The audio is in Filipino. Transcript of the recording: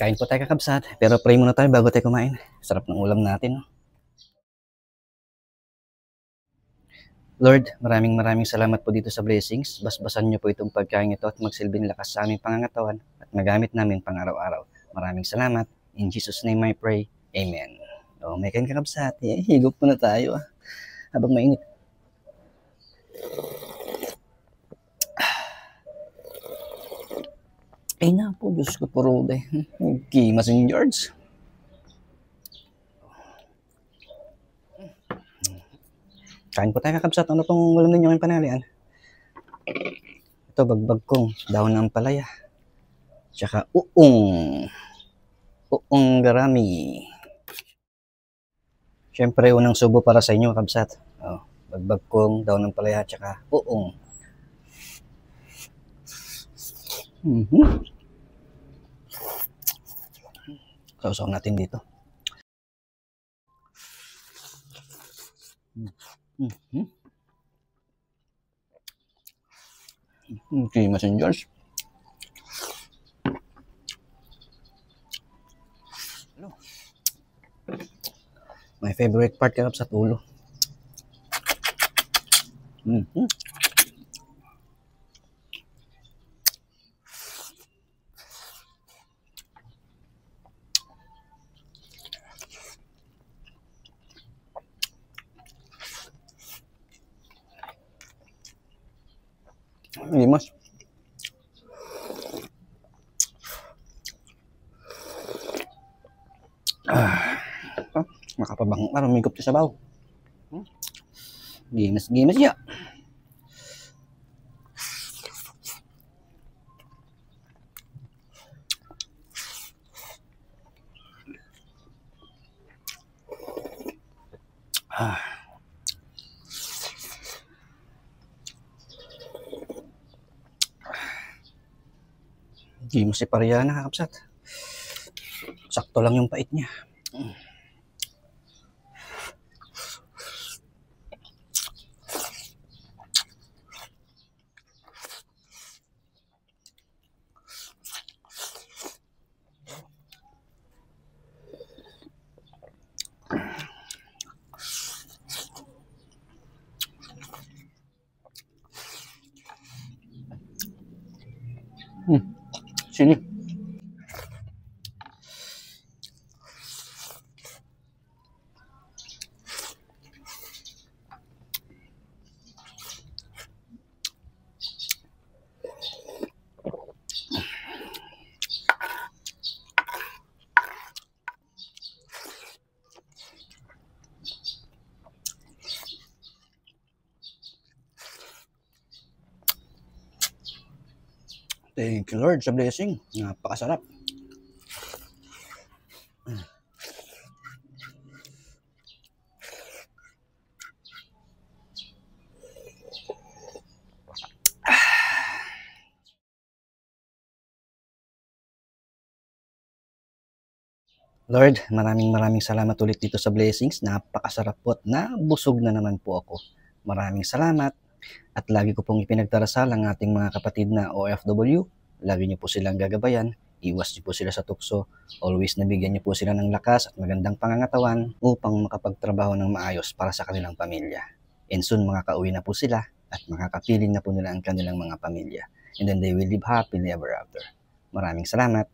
Kain po tayo kakabsat, pero pray muna tayo bago tayo kumain. Sarap ng ulam natin. Lord, maraming salamat po dito sa blessings. Basbasan niyo po itong pagkain ito at magsilbing lakas sa aming pangangatawan at magamit namin pang araw-araw. Maraming salamat. In Jesus' name I pray. Amen. O, may kain kakabsat. Higop muna tayo habang mainit. Ay na po, Diyos ko po, Rode. Kimas in George. Kain po tayo kakabsat. Ano pong ulam ninyo ngayong panalian? Ito, bagbag kong dahon ng ampalaya. Tsaka uong. Uong garami. Siyempre, unang subo para sa inyo kakabsat. Bagbag kong dahon ng ampalaya. Tsaka uong. Sausaw natin dito. Okay, messengers. My favorite part kakabsat, ulo. Limas. Makapabang marumigop sa sabaw. Gimas ya. Gimas si Pariana kakabsat. Sakto lang yung pait niya. Sini. Thank you Lord sa blessing. Napakasarap. Lord, maraming salamat ulit dito sa blessings. Napakasarap po at nabusog na naman po ako. Maraming salamat. At lagi ko pong ipinagdarasal ang ating mga kapatid na OFW. Lagi niyo po silang gagabayan. Iwas niyo po sila sa tukso. Always nabigyan niyo po sila ng lakas at magandang pangangatawan upang makapagtrabaho ng maayos para sa kanilang pamilya. And soon makakauwi na po sila at makakapiling na po nila ang kanilang mga pamilya. And then they will live happily ever after. Maraming salamat.